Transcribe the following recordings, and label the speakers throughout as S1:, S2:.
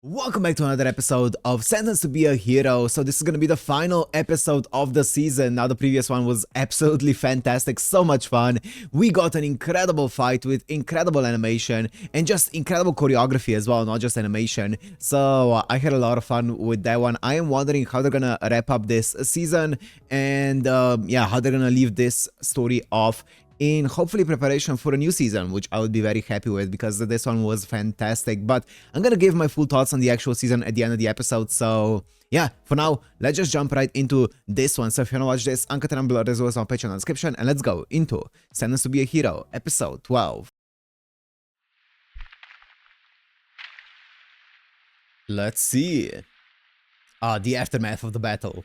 S1: Welcome back to another episode of Sentenced to be a Hero. So this is going to be the final episode of the season. Now the previous one was absolutely fantastic, so much fun. We got an incredible fight with incredible animation and just incredible choreography as well, not just animation. So I had a lot of fun with that one. I am wondering how they're going to wrap up this season and yeah, how they're going to leave this story off in hopefully preparation for a new season, which I would be very happy with because this one was fantastic. But I'm gonna give my full thoughts on the actual season at the end of the episode. So yeah, for now, let's just jump right into this one. So if you wanna watch this, uncut and unblurred as well as on Patreon in the description, and let's go into Sentenced to be a Hero, episode 12. Let's see. The aftermath of the battle.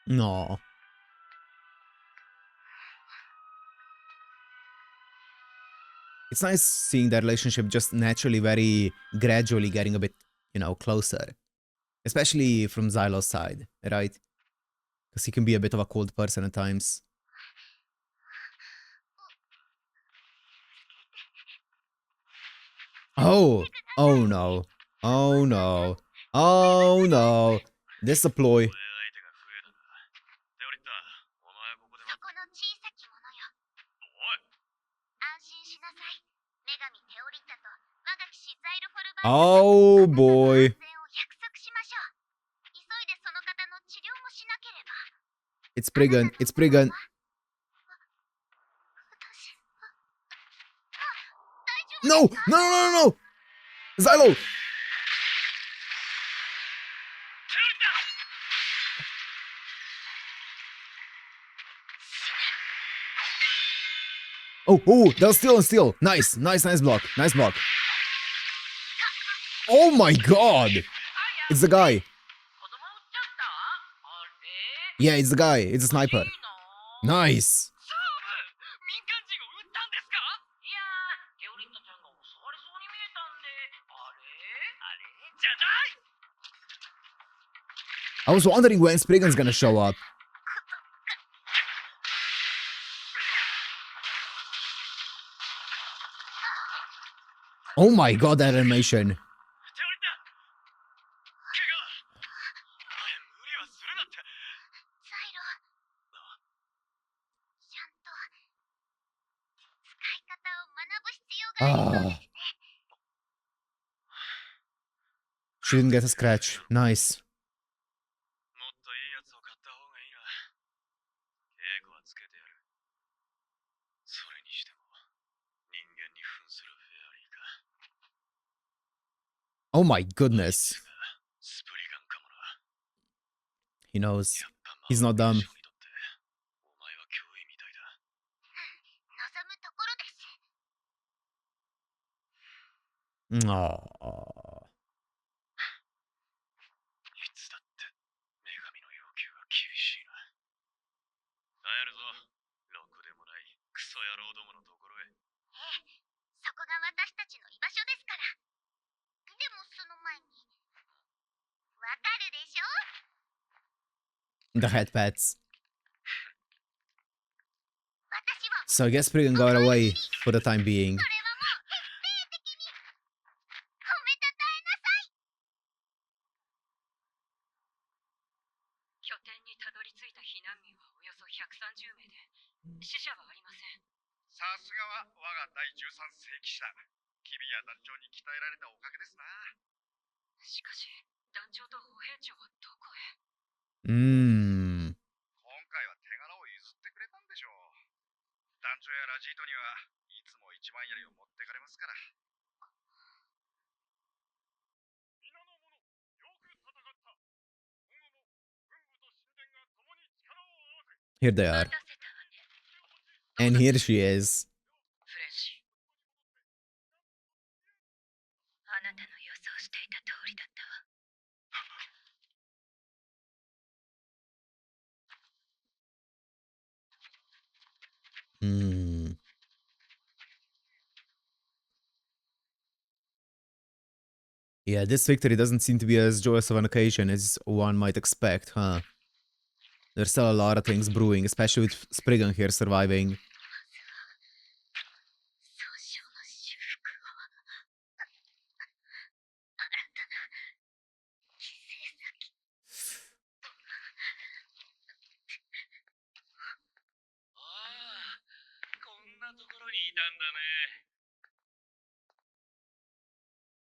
S1: No. It's nice seeing that relationship just naturally, very gradually getting a bit, closer. Especially from Xylo's side, right? Because he can be a bit of a cold person at times. Oh! Oh no. Oh no. Oh no. This is a ploy. Oh boy. It's Spriggan. It's Spriggan. No! No, no, no, no! Xylo! Oh, oh, that was steal and steal. Nice, nice, nice block. Nice block. Oh my god! It's the guy. Yeah, it's the guy. It's a sniper. Nice. I was wondering when Spriggan's gonna show up. Oh my god, that animation. Ah. She didn't get a scratch. Nice. Oh my goodness. He knows. He's not dumb. Aww. The head pats. So I guess Spriggan got away for the time being. Mmm. Here they are. And here she is. Hmm. Yeah, this victory doesn't seem to be as joyous of an occasion as one might expect, huh? There's still a lot of things brewing, especially with Spriggan here surviving.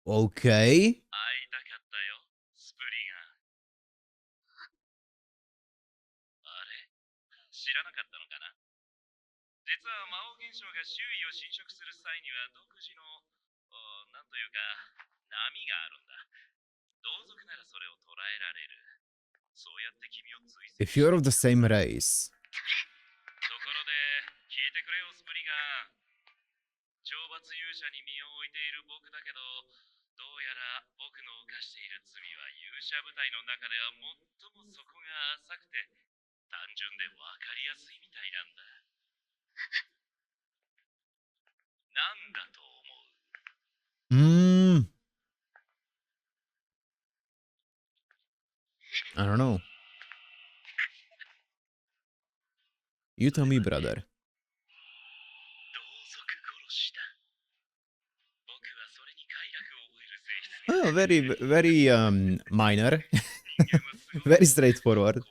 S1: Okay. If you're of the same race. Hmm. I don't know. You tell me, brother. Oh, very minor. Very straightforward.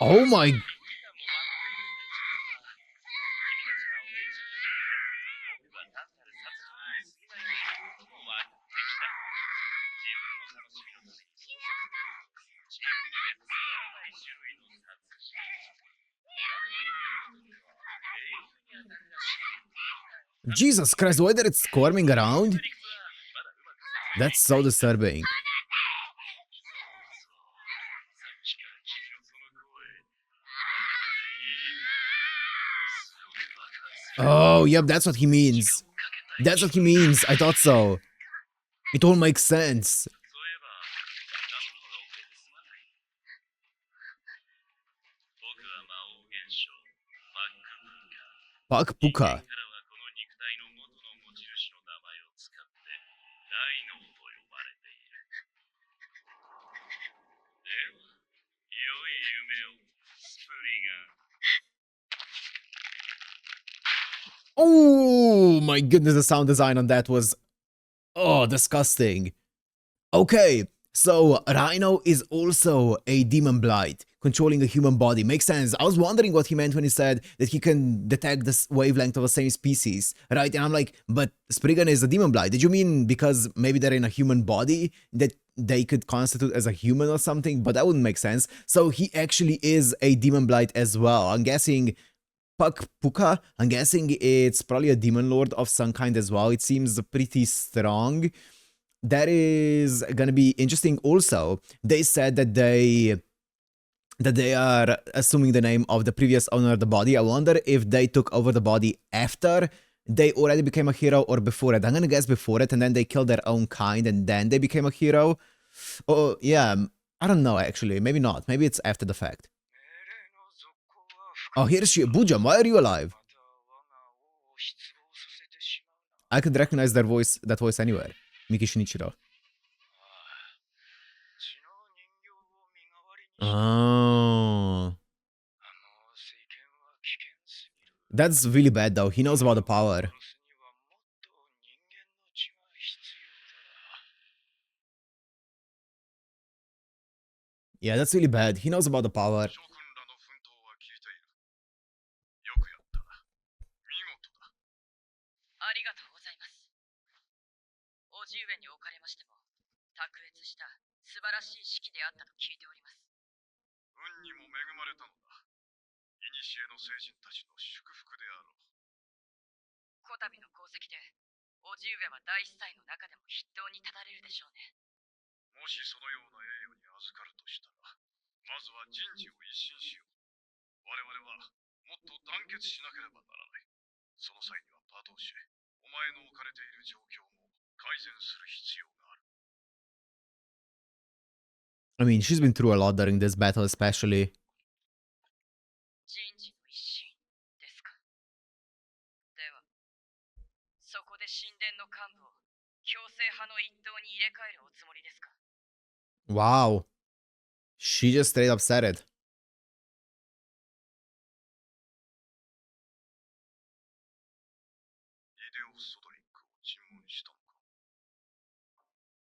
S1: Oh my. Jesus Christ, why did it squirming around? That's so disturbing. Oh, yep, that's what he means. That's what he means. I thought so. It all makes sense. Pak Puka. Oh my goodness, the sound design on that was, oh, disgusting. Okay, so Rhino is also a demon blight, controlling a human body. Makes sense. I was wondering what he meant when he said that he can detect the wavelength of the same species, right? And I'm like, but Spriggan is a demon blight. Did you mean because maybe they're in a human body that they could constitute as a human or something? But that wouldn't make sense. So he actually is a demon blight as well. I'm guessing Pak Puka, I'm guessing it's probably a demon lord of some kind as well. It seems pretty strong. That is gonna be interesting also. They said that they are assuming the name of the previous owner of the body. I wonder if they took over the body after they already became a hero or before it. I'm gonna guess before it, and then they killed their own kind and then they became a hero. Oh yeah, I don't know actually. Maybe not. Maybe it's after the fact. Oh, here's Bujam. Why are you alive? I could recognize that voice anywhere. Miki Shinichiro. Oh. That's really bad though. He knows about the power. Yeah, that's really bad. He knows about the power.
S2: 古の聖人たちの祝福であろう。
S3: こたびの功績で、叔父上は大司祭の中でも筆頭に立たれるでしょうね。
S2: もしそのような栄誉に預かるとしたら、まずは人事を一新しよう。我々はもっと団結しなければならない。その際にはパトーシェ、お前の置かれている状況も改善する必要がある。
S1: I mean, she's been through a lot during this battle, especially.
S3: 人事の一新ですか。では、そこで神殿の幹部を強制派の一党に入れ替えるおつもりですか。
S1: Wow. She just straight up said it.
S2: イデオ・ソドリックを尋問したのか。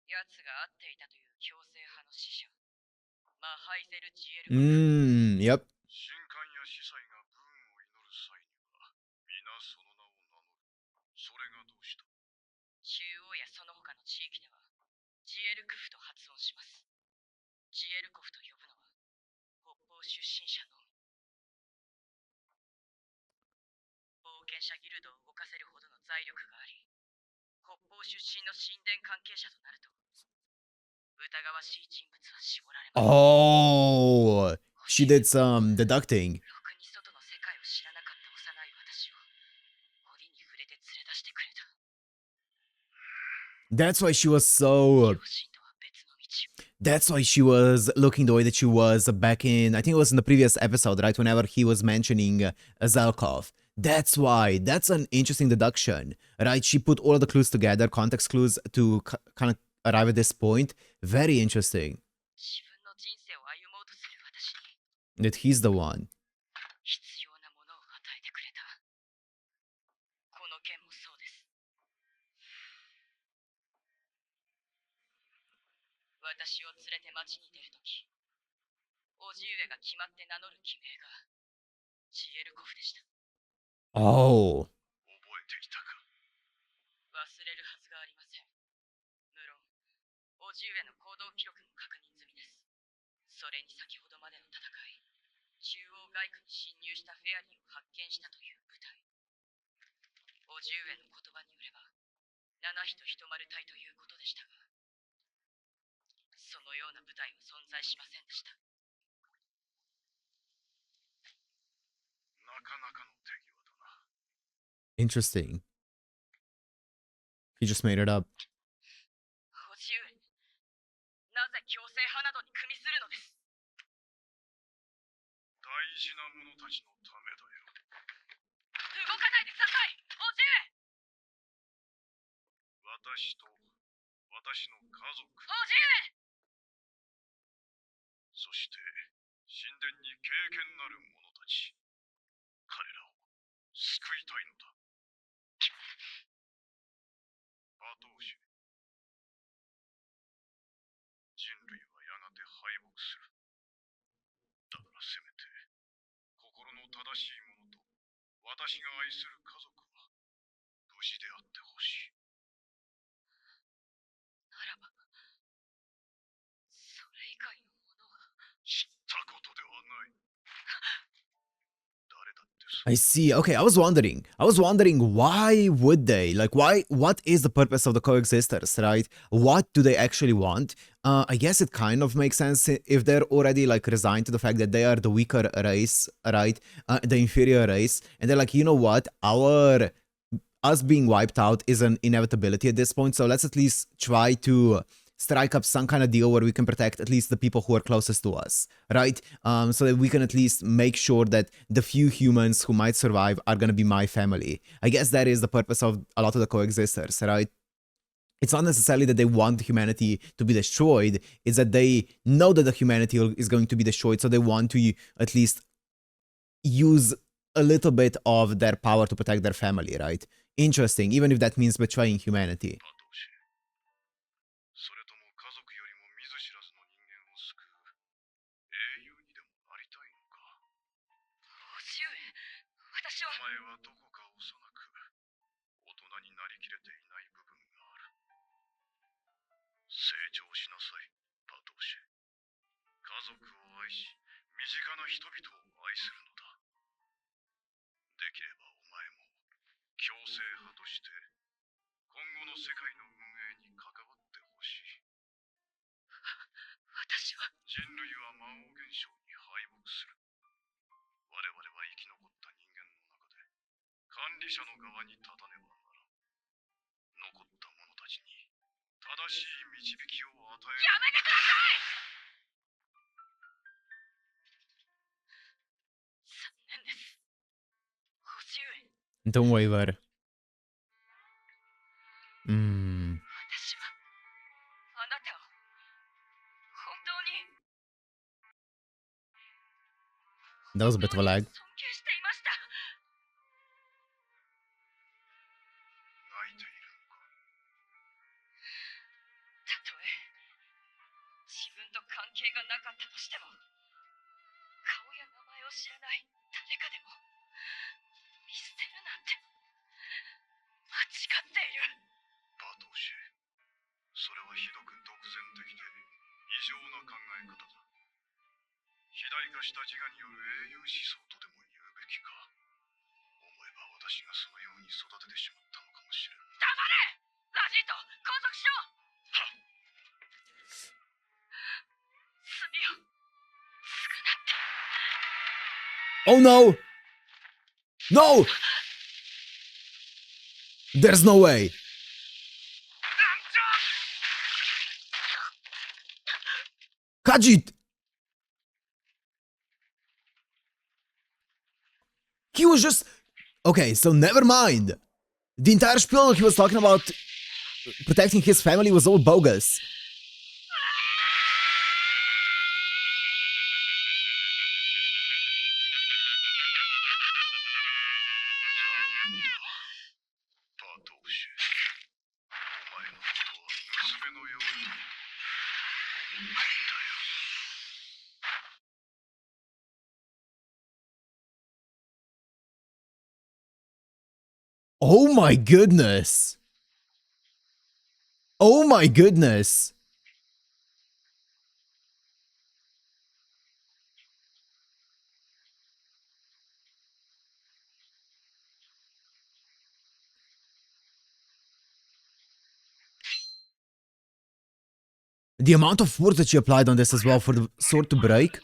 S3: 奴が会っていたという強制派の使者、マハイゼル・ジエル。
S1: Yep.
S2: 神官や司祭がブーンを祈る際には、皆その名を名乗る。それがどうした。
S3: 中央やその他の地域では、ジエルクフと発音します。ジエルコフと呼ぶのは、北方出身者のみ。冒険者ギルドを動かせるほどの財力があり、北方出身の神殿関係者となると、疑わしい人物は絞られます。
S1: Oh, she did some deducting.
S3: ろくに外の世界を知らなかった幼い私を、折に触れて連れ出してくれた。
S1: That's why she was so.
S3: 両親とは別の道を。
S1: That's why she was looking the way that she was back in, I think it was in the previous episode, right? Whenever he was mentioning Zelkov. That's why. That's an interesting deduction, right? She put all the clues together, context clues to kind of arrive at this point. Very interesting.
S3: 自分の人生を歩もうとする私に、
S1: That he's the one.
S3: 必要なものを与えてくれた。この件もそうです。私を連れて町に出るとき、叔父上が決まって名乗る記名がジエルコフでした。
S1: Oh.
S2: 覚えていたか。
S3: 忘れるはずがありません。無論、叔父上の行動記録も確認済みです。それに先ほどまでの戦い、中央外区に侵入したフェアリーを発見したという部隊。叔父上の言葉によれば、七人一丸隊ということでしたが、そのような部隊は存在しませんでした。
S2: なかなかの手際だな。
S1: Interesting. He just made it up.
S3: 叔父上、なぜ強制派などに組みするのです。
S2: 大事な者たちのためだよ。
S3: 動かないでください、叔父上。
S2: 私と私の家族、
S3: 叔父上。
S2: そして神殿に経験なる者たち、彼らを救いたいのだ。パトーシェ、人類はやがて敗北する。だからせめて心の正しい者と私が愛する家族は無事であってほしい。
S3: ならば、それ以外のものは。
S2: 知ったことではない。誰だってそう。
S1: I see. Okay, I was wondering why would they? Like, what is the purpose of the coexisters, right? What do they actually want? I guess it kind of makes sense if they're already like resigned to the fact that they are the weaker race, right? The inferior race. And they're like, you know what? Us being wiped out is an inevitability at this point. So let's at least try to strike up some kind of deal where we can protect at least the people who are closest to us, right? So that we can at least make sure that the few humans who might survive are going to be my family. I guess that is the purpose of a lot of the coexisters, right? It's not necessarily that they want humanity to be destroyed. It's that they know that the humanity is going to be destroyed. So they want to at least use a little bit of their power to protect their family, right? Interesting, even if that means betraying humanity.
S2: パトーシェ、それとも家族よりも見ず知らずの人間を救う英雄にでもなりたいのか。
S3: 叔父上、私は。
S2: お前はどこか幼く大人になりきれていない部分がある。成長しなさい、パトーシェ。家族を愛し、身近な人々を愛するのだ。強制派として今後の世界の運営に関わってほしい。
S3: 私は
S2: 人類は魔王現象に敗北する。我々は生き残った人間の中で管理者の側に立たねばならん。残った者たちに正しい導きを与える。
S3: やめてください。残念です。50円。
S1: Don't waver.
S3: 私はあなたを本当に
S1: That was a bit of a lag.
S3: 尊敬していました。
S2: 泣いているのか。
S3: たとえ自分と関係がなかったとしても、顔や名前を知らない誰かでも見捨てるなんて間違っている。
S2: バトシェ、それはひどく独善的で異常な考え方だ。肥大化した自我による英雄思想とでも言うべきか。思えば私がそのように育ててしまったのかもしれん。
S3: 黙れ！ラジート、拘束しろ！罪を償って。
S1: Oh no! No! There's no way! Kajit! He was just... Okay, so never mind. The entire spiel he was talking about protecting his family was all bogus. Oh my goodness. Oh my goodness. The amount of force that she applied on this as well for the sword to break.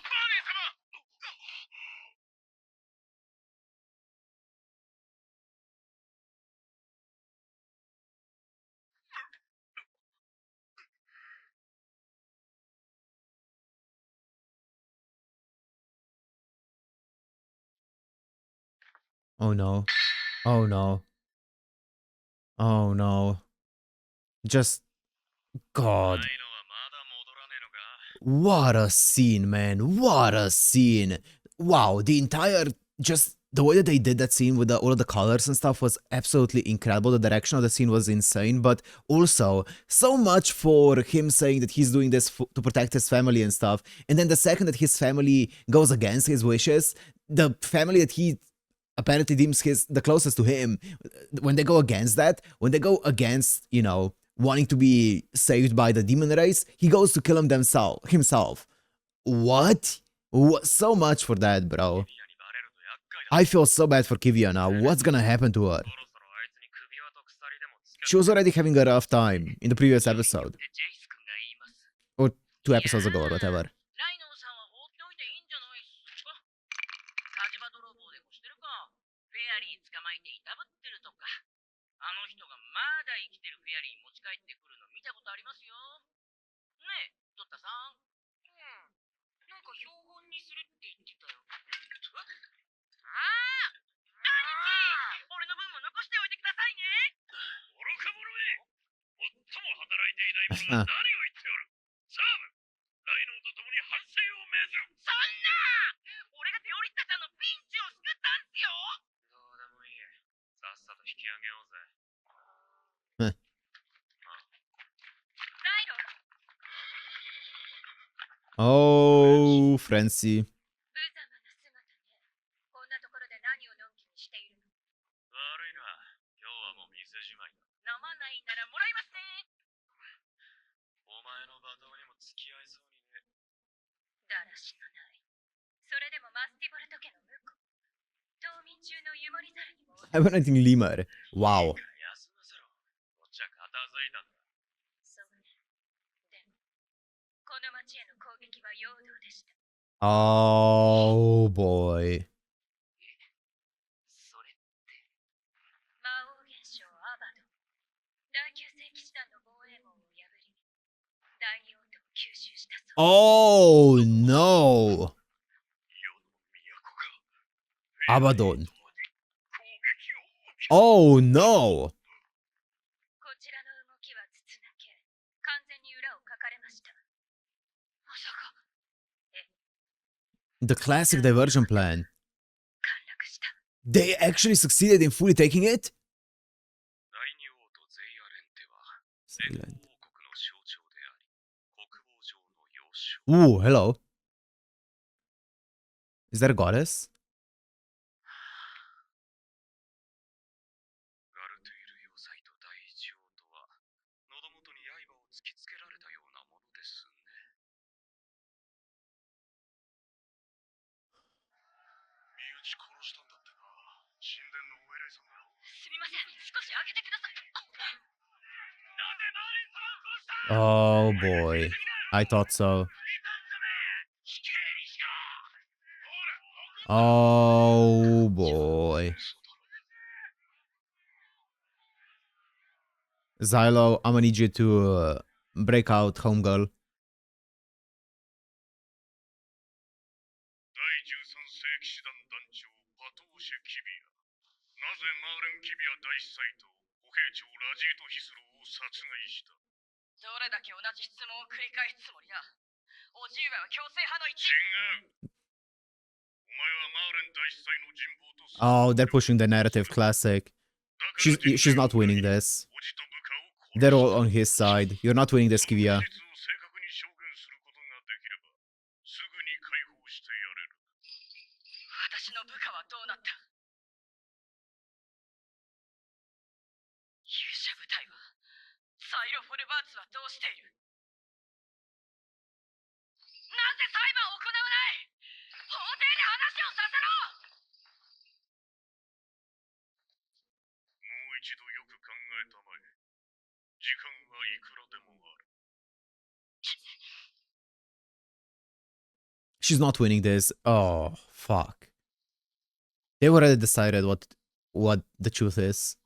S1: Oh no. Oh no. Oh no. Just... God. What a scene, man. What a scene. Wow, the entire... Just the way that they did that scene with all of the colors and stuff was absolutely incredible. The direction of the scene was insane, but also so much for him saying that he's doing this to protect his family and stuff. And then the second that his family goes against his wishes, the family that he apparently deems the closest to him, when they go against that, when they go against, you know, wanting to be saved by the demon race, he goes to kill him himself. What? So much for that, bro. I feel so bad for Kivia now. What's gonna happen to her? She was already having a rough time in the previous episode. Or 2 episodes ago or whatever. Oh, Francie.
S3: だらしのない。それでもマスティボルト家の婿。
S1: Hibernating lemur. Wow.
S2: 休ませろ。こっちは片付いたんだ。
S3: そうね。でも、この町への攻撃は陽動でした。
S1: Oh boy.
S2: それって。
S3: 魔王現象アバド。第9世騎士団の防衛網を破り、第二王都を吸収したそう。
S1: Oh no.
S2: 世の都が。
S1: アバドン。
S2: 攻撃を受け
S1: Oh no.
S3: こちらの動きは筒抜け、完全に裏をかかれました。まさか。
S1: The classic diversion plan.
S3: 陥落した。
S1: They actually succeeded in fully taking it?
S2: 第二王都ゼイアレンテは連合王国の象徴であり、国防上の要衝。
S1: Ooh, hello. Is that a goddess?
S2: ガルテイル要塞と第一王都は喉元に刃を突きつけられたようなものですね。身内殺したんだってな。神殿のお偉いさんが。
S3: すみません、少し開けてください。
S2: なぜマーレン様を殺した？
S1: Oh boy. I thought so.
S2: 死刑にしろ。
S1: Oh boy. Xylo, I'm gonna need you to break out, homegirl.
S2: 第13世騎士団団長パトーシェ・キビア。なぜマーレン・キビア大司祭と歩兵長ラジート・ヒスローを殺害した？
S3: どれだけ同じ質問を繰り返すつもりだ。おじいは強制派の一
S2: 違う。お前はマーレン大司祭の人望とする。
S1: Oh, they're pushing the narrative classic.
S2: だから
S1: She's not winning this.
S2: おじと部下を殺す。
S1: They're all on his side. You're not winning this,
S2: その
S1: Kivia.
S2: 事実を正確に証言することができれば、すぐに解放してやれる。
S3: 私の部下はどうなった？勇者部隊は、サイロフォルバーツはどうしている？なぜ裁判を行わない？法廷で話をさせろ！
S2: もう一度よく考えたまえ。時間はいくらでもある。
S1: She's not winning this. Oh, fuck. They already decided what the truth is.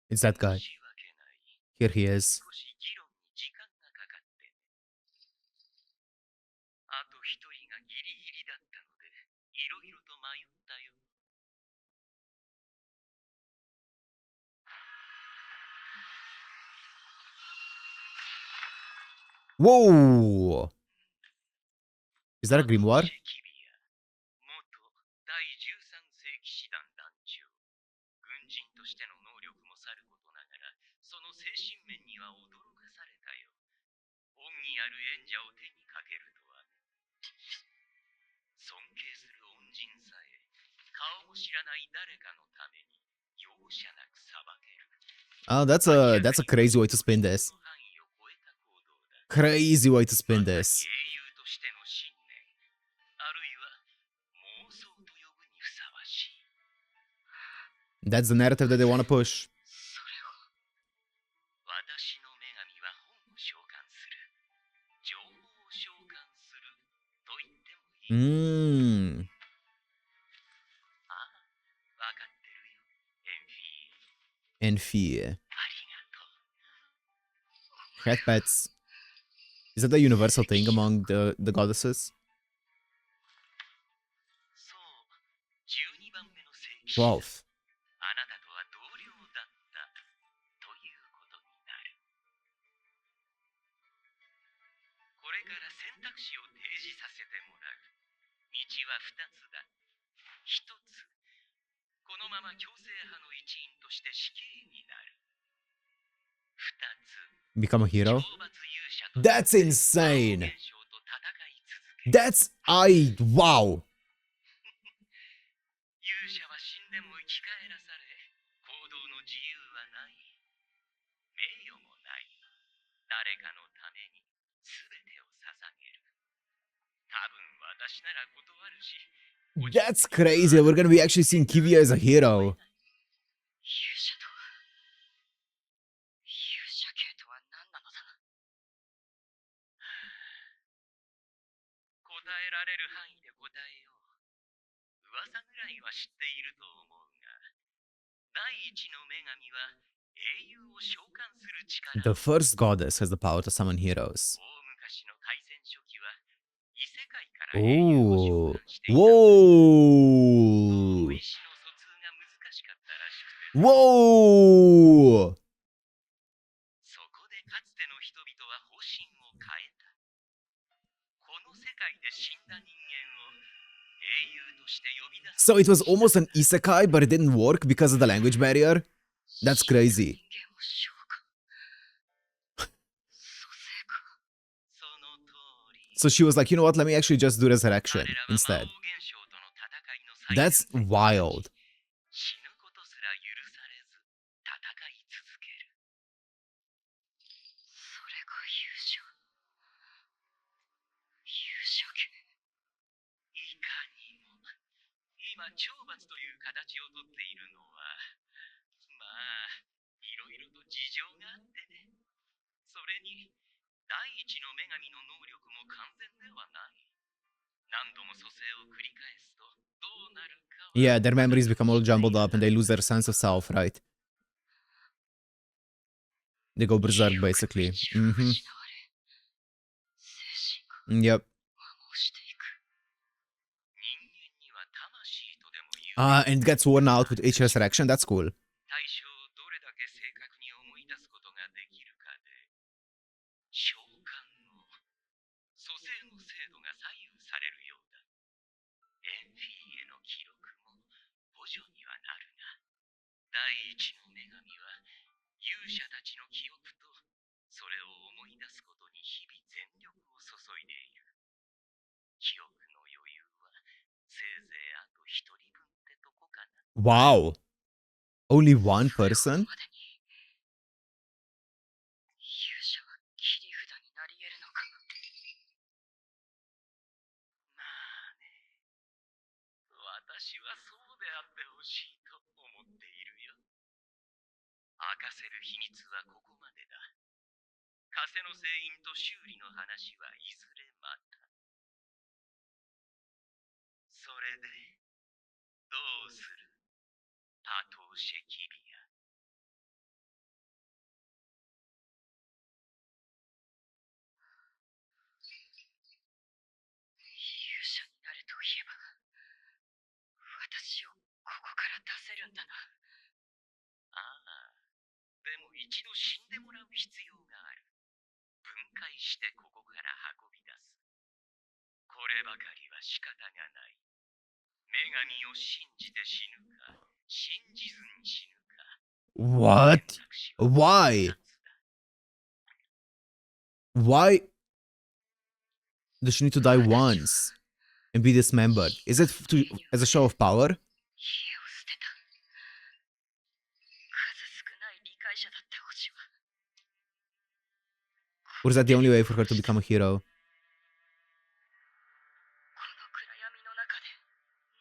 S1: It's that guy.
S2: 申し訳ない。
S1: Here he is.
S2: 少し議論に時間がかかってね。あと一人がギリギリだったので、いろいろと迷ったよ。
S1: Whoa! Is that a grimoire?
S2: シェキビア、元第13世騎士団団長。軍人としての能力もさることながら、その精神面には驚かされたよ。恩義ある演者を手にかけるとは。尊敬する恩人さえ、顔も知らない誰かのために容赦なく裁ける。
S1: Oh, that's a crazy way to spin this. Crazy way to spin this.
S2: 英雄としての信念、あるいは妄想と呼ぶにふさわしい。
S1: That's the narrative that they want to push.
S2: それを私の女神は本を召喚する。情報を召喚すると言ってもいい。 ああ、わかってるよ、エンフィー。
S1: And fear.
S2: ありがとう。
S1: Cat pets. Is that a universal thing among the goddesses?
S2: そう、12番目の聖騎士。
S1: 12.
S2: あなたとは同僚だったということになる。これから選択肢を提示させてもらう。道は2つだ。1つ、このまま強制派の一員として死刑になる。2つ、
S1: Become a hero?
S2: 懲罰勇者と
S1: That's insane!
S2: 現象と戦い続ける。
S1: Wow!
S2: 勇者は死んでも生き返らされ、行動の自由はない。
S4: かのために全てを捧げる。多分私なら断るし。
S1: That's crazy. We're gonna be actually seeing Kiviya as a hero.
S3: 勇者とは勇者系とは何なのだ。
S4: 答えられる範囲で答えよう。噂ぐらいは知っていると思うが、第一の女神は英雄を召喚する力を。
S1: The first goddess has the power to summon heroes.
S4: 大昔の開戦初期は異世界から英雄を召
S1: Oh.
S4: 喚していた。どうも
S1: Whoa.
S4: 意思の疎通が難しかったらしくて。
S1: Whoa.
S4: そこでかつての人々は方針を変えた。この世界で死んだ人間を英雄として呼び出す。
S1: So it was almost an isekai, but it didn't work because of the language barrier? That's crazy.
S3: 人間を召喚。蘇生か。
S4: その通り。
S1: So she was like, you know what, let me actually just do resurrection
S4: 彼らは魔
S1: instead.
S4: 王現象との戦いの最
S1: That's wild.
S4: 死ぬことすら許されず戦い続ける。
S3: それが勇者。勇者系。
S4: いかにも。今懲罰という形をとっているのは、まあいろいろと事情があってね。それに第一の女神の能力も完全ではない。何度も蘇生を繰り返すとどうなるかは。
S1: Yeah, their memories become all jumbled up and they lose their sense of self, right? They go berserk, basically.
S3: 失われ、精神が
S1: Yep.
S3: 摩耗していく。
S4: 人間には魂とでも言う。
S1: And it gets worn out with each resurrection. That's cool.
S4: 対象をどれだけ正確に思い出すことができるかで、召喚の蘇生の精度が左右されるようだ。エンフィーへの記録も補助にはなるが、第一の女神は勇者たちの記憶とそれを思い出すことに日々全力を注いでいる。記憶の余裕はせいぜいあと一人分ってとこかな。
S1: Wow. Only one person?
S3: までに勇者は切り札になり得るのか。
S4: まあね、私はそうであってほしいと思っているよ。明かせる秘密はここまでだ。風の聖院と修理の話はいずれまた。それでどうする、パトーシェキビア。
S3: 勇者になるといえば、私をここから出せるんだな。
S4: ああ、でも一度死んでもらう必要がある。分解してここから運び出す。こればかりは仕方がない。女神を信じて死ぬか、信じずに死ぬか。
S1: What? Why? Why does she need to die once and be dismembered? Is it as a show of power?
S3: 家を捨てた。数少ない理解者だった星は。
S1: Or is that the only way for her to become a hero?
S3: この暗闇の中で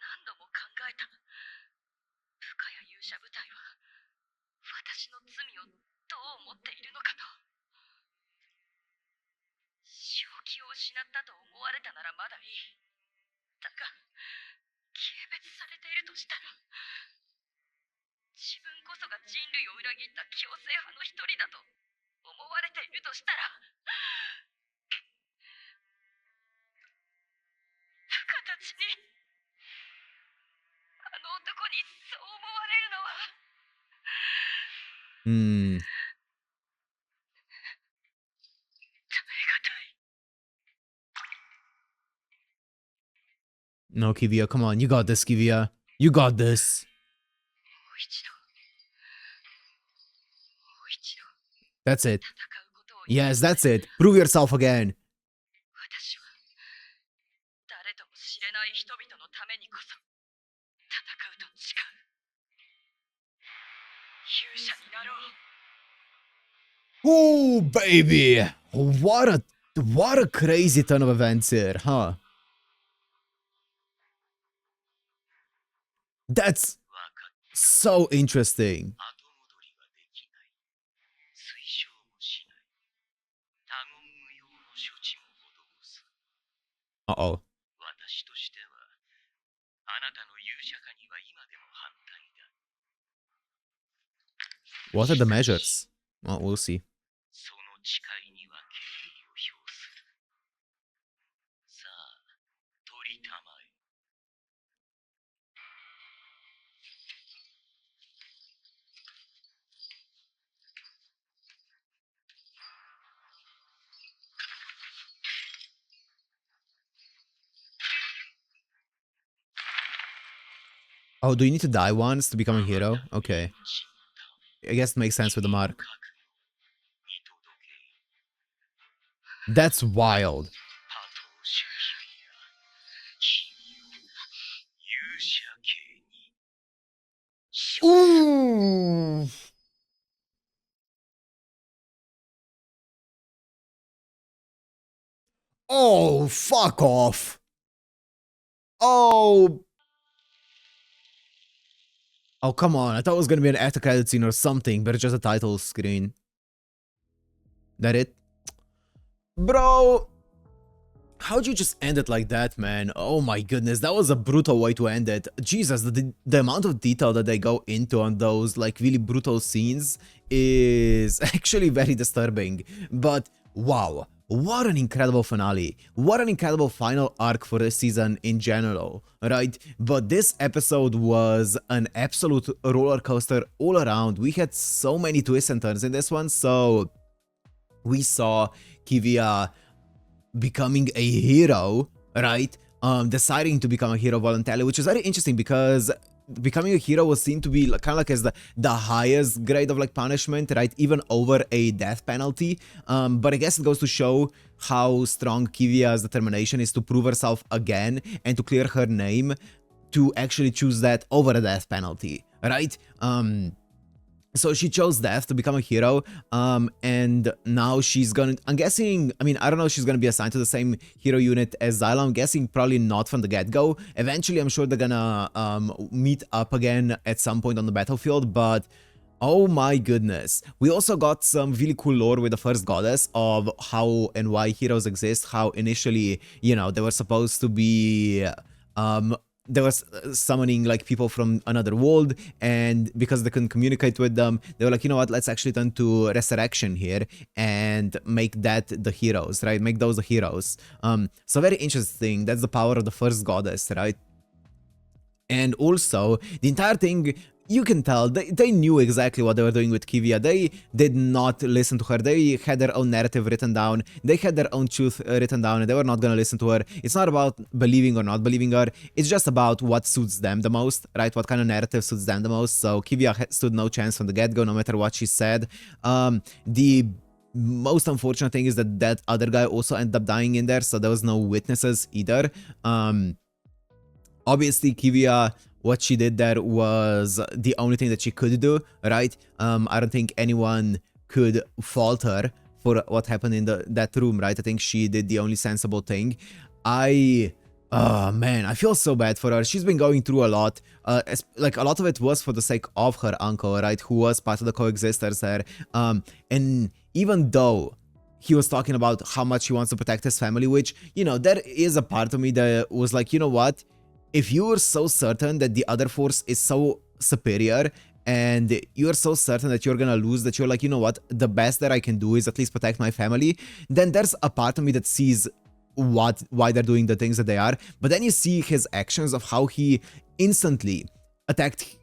S3: 何度も考えた。部下や勇者部隊は私の罪をどう思っているのかと。正気を失ったと思われたならまだいい。だが軽蔑されているとしたら、自分こそが人類を裏切った強制派の一人だと思われているとしたら、部下たちに、あの男にそう思われるのは。
S1: Hmm.
S3: 耐えがたい。
S1: No, Kiviya, come on. You got this, Kiviya. You got this.
S3: もう一度。もう一度。
S1: That's it.
S3: 戦うことを。
S1: Yes, that's it. Prove yourself again.
S3: 私は誰とも知れない人々のためにこそ戦うと誓う。勇者になろう。
S1: Ooh, baby. What a crazy turn of events here, huh? That's
S4: 分かっ
S1: so interesting.
S4: た。後戻りはできない。推奨もしない。他言無用の処置も施す。
S1: Uh-oh.
S4: 私としては、あなたの勇者化には今でも反対だ。
S1: What are the measures? Well, we'll see.
S4: その誓いには敬意を表する。さあ、取りたまえ。
S1: Oh, do you need to die once to become a hero? Okay. I guess it makes sense with the mark. That's wild. Ooh. Oh, fuck off. Oh. Oh, come on. I thought it was gonna be an after credit scene or something, but it's just a title screen. That it? Bro. How'd you just end it like that, man? Oh my goodness, that was a brutal way to end it. Jesus, the amount of detail that they go into on those, like, really brutal scenes is actually very disturbing. But, wow. What an incredible finale. What an incredible final arc for this season in general, right? But this episode was an absolute roller coaster all around. We had so many twists and turns in this one. So we saw Kivia becoming a hero, right? Deciding to become a hero voluntarily, which is very interesting because becoming a hero was seen to be kind of like as the highest grade of like punishment, right? Even over a death penalty. But I guess it goes to show how strong Kivia's determination is to prove herself again and to clear her name to actually choose that over a death penalty, right? So she chose death to become a hero, and now she's gonna, I'm guessing, I mean, I don't know if she's gonna be assigned to the same hero unit as Zyla. I'm guessing probably not from the get-go. Eventually, I'm sure they're gonna meet up again at some point on the battlefield, but oh my goodness. We also got some really cool lore with the first goddess of how and why heroes exist, how initially, you know, they were supposed to be, they were summoning like people from another world, and because they couldn't communicate with them, they were like, you know what, let's actually turn to resurrection here and make that the heroes, right? Make those the heroes. So very interesting. That's the power of the first goddess, right? And also the entire thing, you can tell they knew exactly what they were doing with Kivia. They did not listen to her. They had their own narrative written down. They had their own truth written down, and they were not going to listen to her. It's not about believing or not believing her. It's just about what suits them the most, right? What kind of narrative suits them the most. So Kivia stood no chance from the get-go, no matter what she said. The most unfortunate thing is that that other guy also ended up dying in there, so there was no witnesses either. Obviously, Kivia, what she did there was the only thing that she could do, right? I don't think anyone could fault her for what happened in that room, right? I think she did the only sensible thing. Oh man, I feel so bad for her. She's been going through a lot. Like a lot of it was for the sake of her uncle, right? Who was part of the coexisters there. And even though he was talking about how much he wants to protect his family, which, you know, there is a part of me that was like, you know what? If you were so certain that the other force is so superior and you're so certain that you're gonna lose, that you're like, you know what, the best that I can do is at least protect my family, then there's a part of me that sees why they're doing the things that they are. But then you see his actions of how he instantly attacked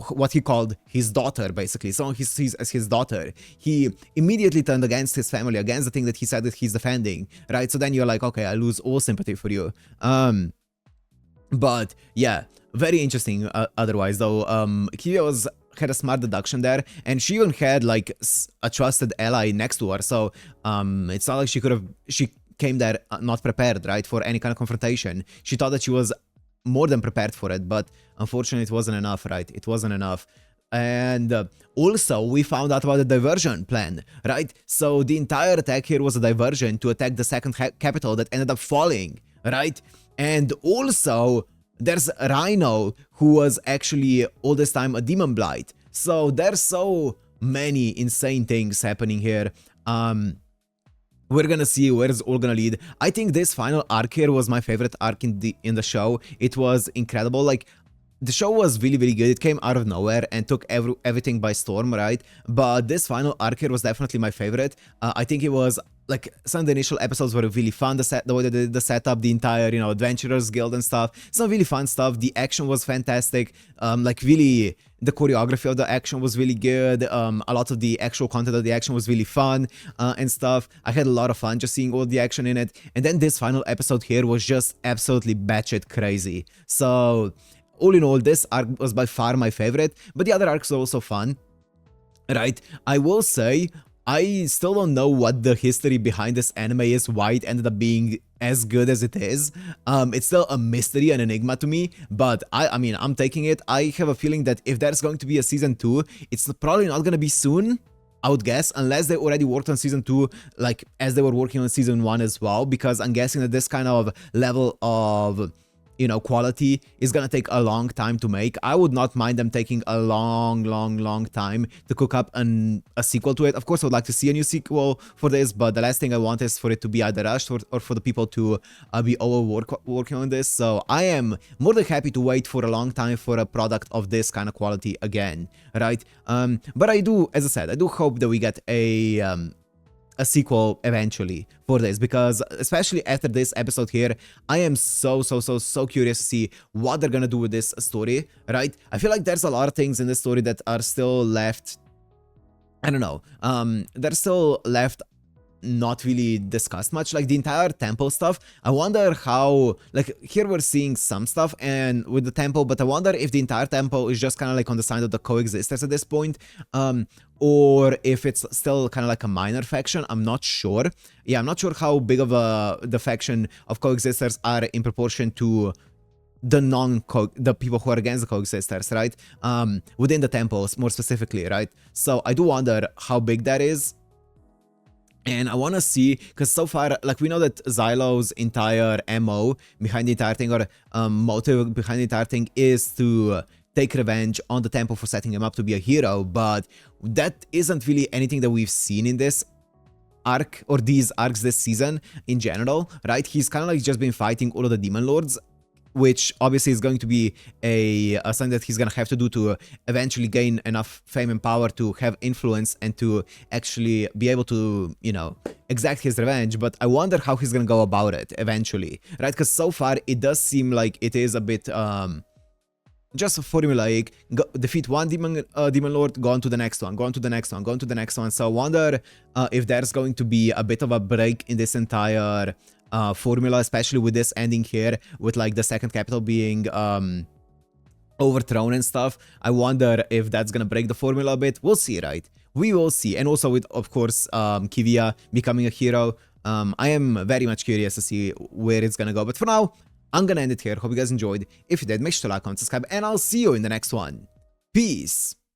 S1: what he called his daughter, basically. Someone he sees as his daughter. He immediately turned against his family, against the thing that he said that he's defending, right? So then you're like, okay, I lose all sympathy for you. But yeah, very interesting otherwise though. Kivia had a smart deduction there, and she even had like a trusted ally next to her, so it's not like she came there not prepared, right, for any kind of confrontation. She thought that she was more than prepared for it, but unfortunately it wasn't enough, right? It wasn't enough. And also, we found out about the diversion plan, right? So the entire attack here was a diversion to attack the second capital that ended up falling, right? And also, there's Rhino, who was actually all this time a demon blight. So there's so many insane things happening here. We're gonna see where it's all gonna lead. I think this final arc here was my favorite arc in the show. It was incredible. Like, the show was really, really good. It came out of nowhere and took everything by storm, right? But this final arc here was definitely my favorite. I think it was, like, some of the initial episodes were really fun. The way they did the setup, the entire, you know, Adventurers Guild and stuff. Some really fun stuff. The action was fantastic. Like, really, the choreography of the action was really good. A lot of the actual content of the action was really fun and stuff. I had a lot of fun just seeing all the action in it. And then this final episode here was just absolutely batshit crazy. So all in all, this arc was by far my favorite, but the other arcs were also fun, right? I will say, I still don't know what the history behind this anime is, why it ended up being as good as it is. It's still a mystery and enigma to me, but I mean, I'm taking it. I have a feeling that if there's going to be a season 2, it's probably not gonna be soon, I would guess, unless they already worked on season 2, like, as they were working on season 1 as well, because I'm guessing that this kind of level of, you know, quality is gonna take a long time to make. I would not mind them taking a long time to cook up a sequel to it. Of course, I would like to see a new sequel for this, but the last thing I want is for it to be either rushed or for the people to be working on this. So I am more than happy to wait for a long time for a product of this kind of quality again, right? But I do, as I said, I do hope that we get a sequel eventually for this, because especially after this episode here, I am so curious to see what they're gonna do with this story, right? I feel like there's a lot of things in this story that are still left, I don't know, they're still left not really discussed much, like the entire temple stuff. I wonder how, like, here we're seeing some stuff and with the temple, but I wonder if the entire temple is just kind of like on the side of the coexisters at this point, or if it's still kind of like a minor faction. I'm not sure. Yeah, I'm not sure how big of the faction of coexisters are in proportion to the people who are against the coexisters, right? Within the temples more specifically, right? So I do wonder how big that is. And I want to see, because so far, like, we know that Xylo's entire MO behind the entire thing, or motive behind the entire thing, is to take revenge on the temple for setting him up to be a hero, but that isn't really anything that we've seen in this arc, or these arcs this season in general, right? He's kind of like just been fighting all of the demon lords, which obviously is going to be a something that he's gonna have to do to eventually gain enough fame and power to have influence and to actually be able to, you know, exact his revenge. But I wonder how he's gonna go about it eventually, right? Because so far it does seem like it is a bit just formulaic. Defeat one demon lord, go on to the next one, go on to the next one, go on to the next one. So I wonder if there's going to be a bit of a break in this entire formula, especially with this ending here, with like the second capital being overthrown and stuff. I wonder if that's gonna break the formula a bit. We'll see, right? We will see. And also with, of course, Kivia becoming a hero. I am very much curious to see where it's gonna go. But for now, I'm gonna end it here. Hope you guys enjoyed. If you did, make sure to like, comment, subscribe, and I'll see you in the next one. Peace!